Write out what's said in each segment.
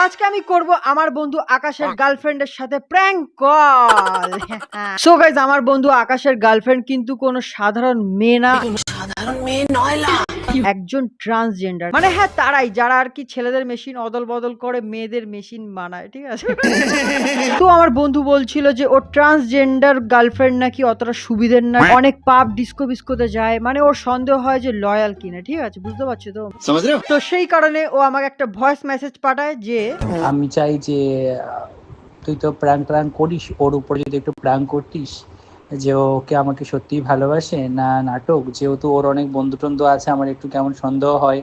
আজকে আমি করব আমার বন্ধু আকাশের গার্লফ্রেন্ডের সাথে প্র্যাঙ্ক কল। সো গাইস, আমার বন্ধু আকাশের গার্লফ্রেন্ড কিন্তু কোনো সাধারণ মেয়ে না, একজন ট্রান্সজেন্ডার। মানে হ্যাঁ, তারাই যারা আর কি ছেলেদের মেশিন অদল বদল করে মেয়েদের মেশিন বানায়, ঠিক আছে? তো আমার বন্ধু বলছিল যে ওর ট্রান্সজেন্ডার গার্লফ্রেন্ড নাকি অতটা সুবিধের না, অনেক পাব ডিস্কো বিস্কোতে যায়, মানে ওর সন্দেহ হয় যে লয়াল কিনা, ঠিক আছে? বুঝতে পারছো তো? তো সেই কারণে ও আমাকে একটা ভয়েস মেসেজ পাঠায় যে আমি চাই যে তুই তো প্র্যাঙ্ক করিস, ওর উপরে যদি একটু প্র্যাঙ্ক করতিস যে ওকে আমাকে সত্যিই ভালোবাসে না নাটক। যেহেতু ওর অনেক বন্ধু টন্ধু আছে, আমার একটু কেমন সন্দেহ হয়,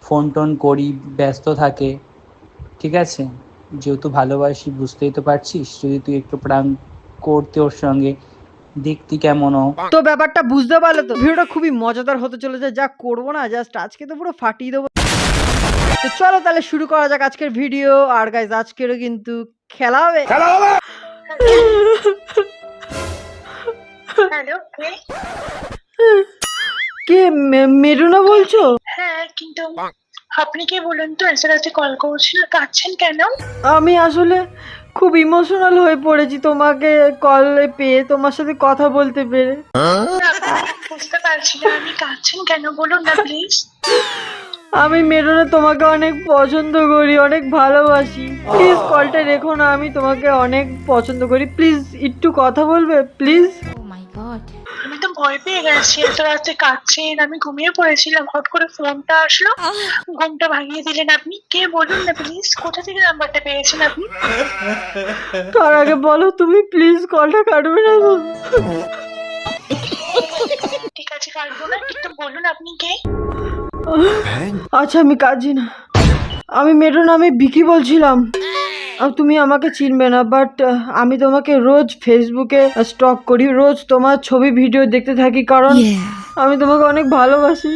ফোন টোন করি, ব্যস্ত থাকে, ঠিক আছে? যেহেতু ভালোবাসি, বুঝতেই তো পারছিস, যদি তুই একটু প্র্যাঙ্ক করতে ওর সঙ্গে, দেখতি কেমন ও। তো ব্যাপারটা বুঝতে পারলে তো? ভিডিওটা খুবই মজাদার হতে চলেছে, যা করবো না জাস্ট আজকে তো পুরো ফাটিয়ে দেবো। তো চলো তাহলে শুরু করা যাক আজকের ভিডিও। আর গাইজ আজকেরও কিন্তু খেলা হবে। হ্যালো, কে? কে? মেরুনা বলছো? হ্যাঁ, কিন্তু আপনি কে বলুন তো? এত রাতে কল করছেন, কাঁদছেন কেন? আমি আসলে খুব ইমোশনাল হয়ে পড়েছি তোমাকে কলে পেয়ে, তোমার সাথে কথা বলতে পেরে। বুঝতে পারছি না আপনি কাঁদছেন কেন, বলুন না প্লিজ। আমি মেরুনা তোমাকে অনেক পছন্দ করি, অনেক ভালোবাসি। প্লিজ কলটা রেখো না, আমি তোমাকে অনেক পছন্দ করি। প্লিজ একটু কথা বলবে প্লিজ? আমি তো ভয় পেয়ে গেছি, এত রাতে কাঁদছেন। আমি ঘুমিয়ে পড়েছিলাম, হট করে ফোনটা আসলো, ঘুমটা ভাঙিয়ে দিলেন আপনি। কে বলুন না প্লিজ, কোথা থেকে নাম্বারটা পেয়েছেন আপনি? তার আগে বলো তুমি প্লিজ কলটা কাটবে না তো? ঠিক আছে, কাটবো না, কিন্তু বলুন আপনি কে? আচ্ছা আমি কাজি না, আমি মেরুনা, আমি বিকি বলছিলাম। তুমি আমাকে চিনবে না, বাট আমি তোমাকে রোজ ফেসবুকে স্টক করি, রোজ তোমার ছবি ভিডিও দেখতে থাকি, কারণ আমি তোমাকে অনেক ভালোবাসি।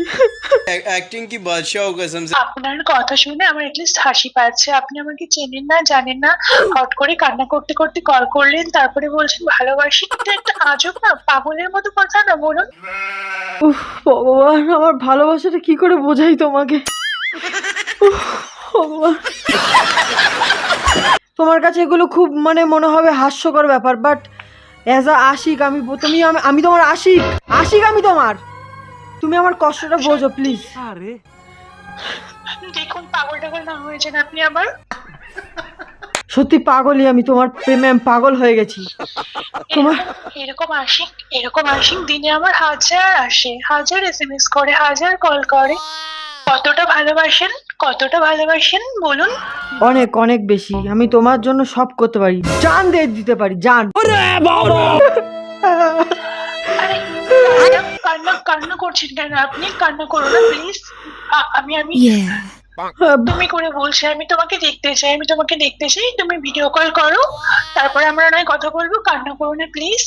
एक्टिंग की बादशाह हो कसम से। আপনার কথা শুনে আমার এটলিস্ট হাসি পাচ্ছে। আপনি আমাকে চেনেন না, জানেন না, হট করে কান্না করতে করতে কল করলেন, তারপরে বলছেন ভালোবাসি। এটা একটা আজব না, পাগলের মতো কথা না, বলুন? উফ ভগবান, আমার ভালোবাসাটা কি করে বোঝাই তোমাকে? উফ, ভগবান। তোমার কাছে এগুলো খুব মানে মনে হবে হাস্যকর ব্যাপার, বাট অ্যাজ আ আশিক আমি তোমার আশিক আমি তোমার। তুমি আমার কষ্টটা বোঝো প্লিজ। দেখুন, পাগল টাগল না হয়ে যান আপনি আবার। সত্যি পাগলই, আমি তোমার প্রেমে আমি পাগল হয়ে গেছি। তোমার এরকম আশিক দিনে আমার হাজার আসে, হাজার SMS করে, হাজার কল করে। কতটা ভালোবাসেন বলুন? অনেক অনেক বেশি। আমি তোমার জন্য সব করতে পারি, জান দিয়ে দিতে পারি, জান। আরে কান্না করছেন কেন আপনি? কান্না করো না প্লিজ। আমি তুমি করে বলছি, আমি তোমাকে দেখতে চাই, তুমি ভিডিও কল করো, তারপরে আমরা নয় কথা বলবো। কান্না করো না প্লিজ।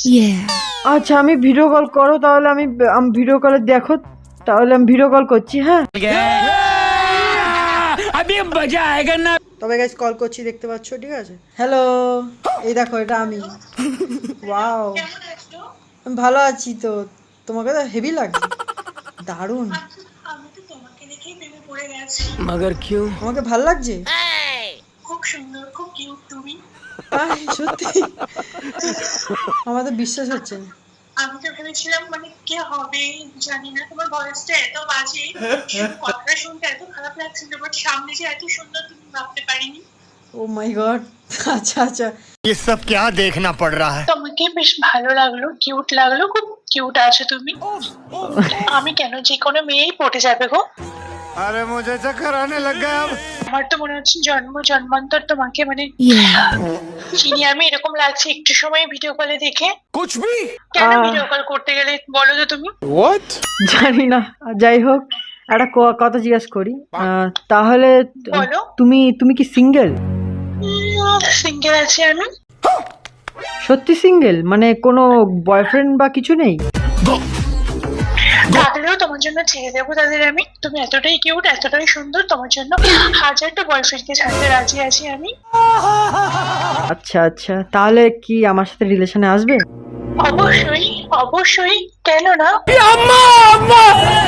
আচ্ছা আমি ভিডিও কল করো, তাহলে আমি ভিডিও কলে দেখো, তাহলে আমি ভিডিও কল করছি। হ্যাঁ তবে গাইস কল করছি, দেখতে পাচ্ছ, ঠিক আছে? হ্যালো, এই দেখো এটা আমি। ওয়াও, আমি ভালো আছি। তো তোমাকে তো হেভি লাগছে, দারুণ। আমি তো তোমাকে দেখেই প্রেমে পড়ে গেছি। मगर क्यों? আমাকে ভালো লাগছে, খুব সুন্দর, খুব কিউট তুমি। সত্যি আমার তো বিশ্বাস হচ্ছে না। আমি তো ভেবেছিলাম মানে কে হবে জানি না, তোমার ভয়েসটা এত বাজে, কথাটা শুনতে এত খারাপ লাগছিল, বাট সামনে যে এত সুন্দর তুমি ভাবতে পারিনি। ও মাই গড। আচ্ছা আচ্ছা, ये सब क्या देखना पड़ रहा है? তোমাকে বেশ ভালো লাগলো, কিউট লাগলো, খুব কিউট আছো তুমি। আমি কেন, যে কোনো মেয়েই পটে যাবে গো। अरे मुझे चक्कर आने लग गया अब। আমার তো মনে হচ্ছে জন্মান্তর তোমাকে মানে চিনি আমি, এরকম লাগছে একটু সময় ভিডিও কলে দেখে। कुछ भी? কেন ভিডিও কল করতে গেলে বলো তো তুমি? What? জানি না, যাই হোক একটা কথা জিজ্ঞেস করি। তাহলে বলো। তুমি কি সিঙ্গেল? সিঙ্গেল আছি আমি। সত্যি সিঙ্গেল? মানে কোনো বয়ফ্রেন্ড বা কিছু নেই? থাকলেও তোমার জন্য ছেড়ে দেবো তাদের আমি। তুমি এতটাই কিউট, এতটাই সুন্দর, তোমার জন্য হাজারটা বয়ফ্রেন্ডকে ছাড়তে রাজি আছি আমি। আচ্ছা আচ্ছা, তাহলে কি আমার সাথে রিলেশনে আসবে? অবশ্যই, কেন না?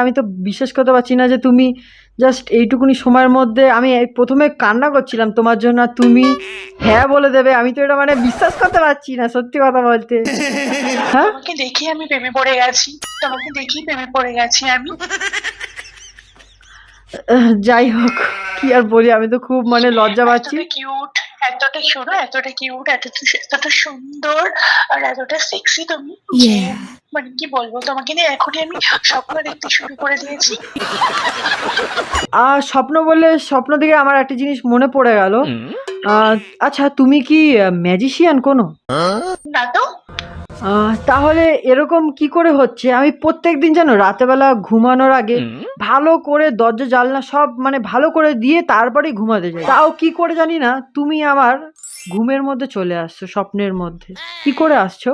আমি তো বিশ্বাস করতে পারছি না যে তুমি জাস্ট এইটুকুনি সময়ের মধ্যে আমি প্রথমে কান্না করছিলাম তোমার জন্য, আর তুমি হ্যাঁ বলে দেবে, আমি তো এটা মানে বিশ্বাস করতে পারছি না সত্যি কথা বলতে। হ্যাঁ, তোমাকে দেখি আমি প্রেমে পড়ে গেছি, তোমাকে দেখি প্রেমে পড়ে গেছি আমি। যাই হোক কি আর বলি, আমি তো খুব মানে লজ্জা পাচ্ছি। এতটা কিউট, এতটা শোনো, এতটা কিউট, এতটা সুন্দর আর এতটা সেক্সি তুমি, যে মানে কি বলবো তোমাকে নিয়ে এখনই আমি স্বপ্ন দেখতে শুরু করে দিয়েছি। আর স্বপ্ন বললে স্বপ্ন থেকে আমার একটা জিনিস মনে পড়ে গেল। আচ্ছা তুমি কি ম্যাজিশিয়ান কোনো? না তো। তাহলে এরকম কি করে হচ্ছে, আমি প্রত্যেকদিন জানো রাতেবেলা ঘুমানোর আগে ভালো করে দরজা জানলা সব মানে ভালো করে দিয়ে তারপরেই ঘুমাতে যাই, তাও কি করে জানি না তুমি আমার ঘুমের মধ্যে চলে আসছো, স্বপ্নের মধ্যে কি করে আসছো?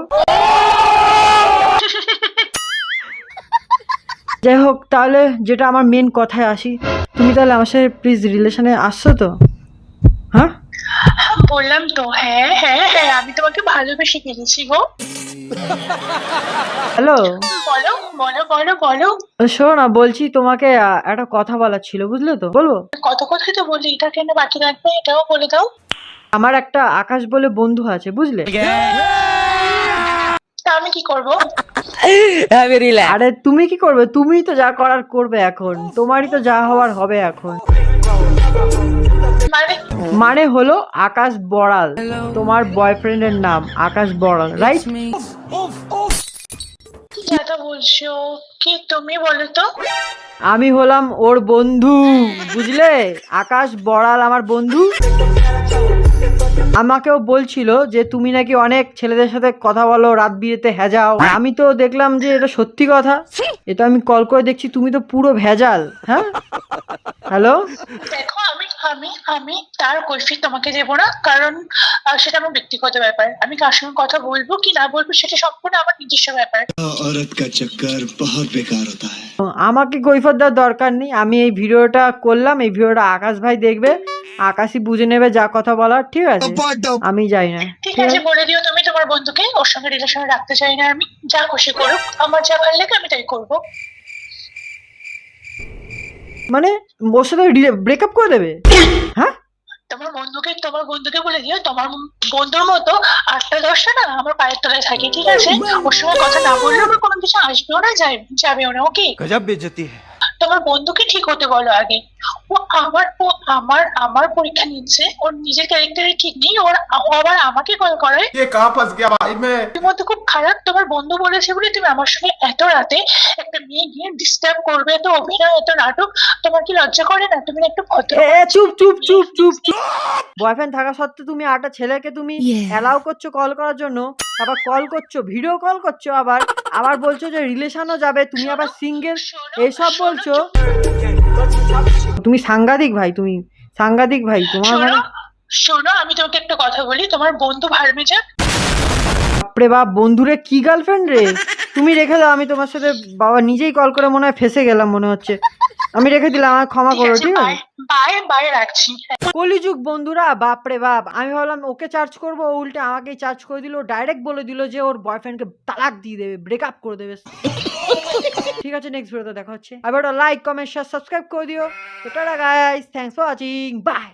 যাই হোক, তাহলে যেটা আমার মেন কথায় আসি, তুমি তাহলে আমার সাথে প্লিজ রিলেশনে আসছো তো? হ্যাঁ বললাম তো, হ্যাঁ হ্যাঁ হ্যাঁ, আমি তোমাকে ভালোবেসে ফেলেছি গো। হ্যালো, বলো বলো বলো বলো। শোনো না, বলছি তোমাকে একটা কথা বলার ছিল, বুঝলে তো? বলবো? কত কথাই তো বলি, এটা কেন বাকি রাখবে, এটাও বলে দাও। আমার একটা আকাশ বলে বন্ধু আছে, বুঝলে? তা আমি কি করব? আরে তুমি কি করবে? তুমি তো যা করার করবে, এখন তোমারই তো যা হওয়ার হবে এখন। মানে মানে হলো আকাশ বড়াল, তোমার বয়ফ্রেন্ডের নাম আকাশ বড়াল, রাইট? কি কথা বলছো, কি তুমি বলো তো? আমি হলাম ওর বন্ধু, বুঝলে? আকাশ বড়াল আমার বন্ধু। আমাকেও বলছিল যে তুমি নাকি অনেক ছেলেদের সাথে কথা বলো, রাত বিরেতে হ্যাজাও। আমি তো দেখলাম যে এটা সত্যি কথা, এটা আমি কল করে দেখছি তুমি তো পুরো ভেজাল। হ্যাঁ, হ্যালো, দেখো আমি আমি আমি তার কৈফিয়ত তোমাকে দেবো না, কারণ সেটা আমার ব্যক্তিগত ব্যাপার। আমি কার সঙ্গে কথা বলবো কি না বলবো সেটা সম্পূর্ণ আমার নিজস্ব ব্যাপার। औरत का चक्कर बहुत बेकार होता है। আমাকে কৈফিয়ত দেওয়ার দরকার নেই, আমি এই ভিডিওটা করলাম, এই ভিডিওটা আকাশ ভাই দেখবে, আকাশই বুঝে নেবে যা কথা বলার, ঠিক আছে? আমি যাই না, ঠিক আছে, বলে দিও তুমি তোমার বন্ধুকে, ওর সঙ্গে রিলেশনে রাখতে চাই না আমি, যা খুশি করুক, আমার যা ভালো লাগে আমি তাই করবো। মানে ওর সাথে ব্রেকআপ করে দেবে? হ্যাঁ, তোমার বন্ধুকে বলে দিও, তোমার বন্ধুর মতো 8টা-10টা না আমার পায়ের তলায় থাকে, ঠিক আছে? ওর সঙ্গে কথা না বললেও আমার কোনো কিছু আসবেও না, যাবেও না, ওকে? गजब बेइज्जती है। তোমার বন্ধুকে ঠিক হতে বলো আগে। ও আমার পরীক্ষা নিচ্ছে, ওর নিজের ক্যারেক্টারে ঠিক নেই, ও আবার আমাকে কল করে। ये कहाँ फंस गया भाई मैं। তোমার মধ্যে খুব খারাপ, তোমার বন্ধু বলেছে বলে তুমি আমার সঙ্গে এত রাতে একটা মেয়ে গিয়ে ডিস্টার্ব করবে, এত অভিনয়, এত নাটক, তোমার কি লজ্জা করে না? তুমি না একটু ভদ্র। চুপ চুপ চুপ চুপ চুপ। বয়ফ্রেন্ড থাকা সত্ত্বেও তুমি একটা ছেলেকে তুমি অ্যালাউ করছো কল করার জন্য, আবার কল করছো, ভিডিও কল করছো, আবার আবার বলছো যে রিলেশনও যাবে, তুমি আবার সিঙ্গেল, এইসব বলছো। তুমি সাংঘাতিক ভাই, তুমি সাংঘাতিক ভাই, তোমার মানে শোনো, আমি তোমাকে একটা কথা বলি, তোমার বন্ধু ভার্মে যাক। বাপরে বাপ, বন্ধুরে কি গার্লফ্রেন্ড রে? তুমি রেখে দাও, আমি তোমার সাথে বাবা নিজেই কল করে মনে হয় ফেসে গেলাম মনে হচ্ছে, আমি রেখে দিলাম, আমায় ক্ষমা করো, ঠিক আছে? বাই বাই, রাখছি। কলিযুগ বন্ধুরা, বাপরে বাপ, আমি ভাবলাম ওকে চার্জ করবো, ও উল্টে আমাকেই চার্জ করে দিল, ডাইরেক্ট বলে দিল যে ওর বয়ফ্রেন্ডকে তালাক দিয়ে দেবে, ব্রেকআপ করে দেবে। ঠিক আছে, নেক্সট ভিডিওতে দেখা হচ্ছে। আবার লাইক কমেন্ট শেয়ার সাবস্ক্রাইব করে দিও। তো tata guys, thanks for watching, by.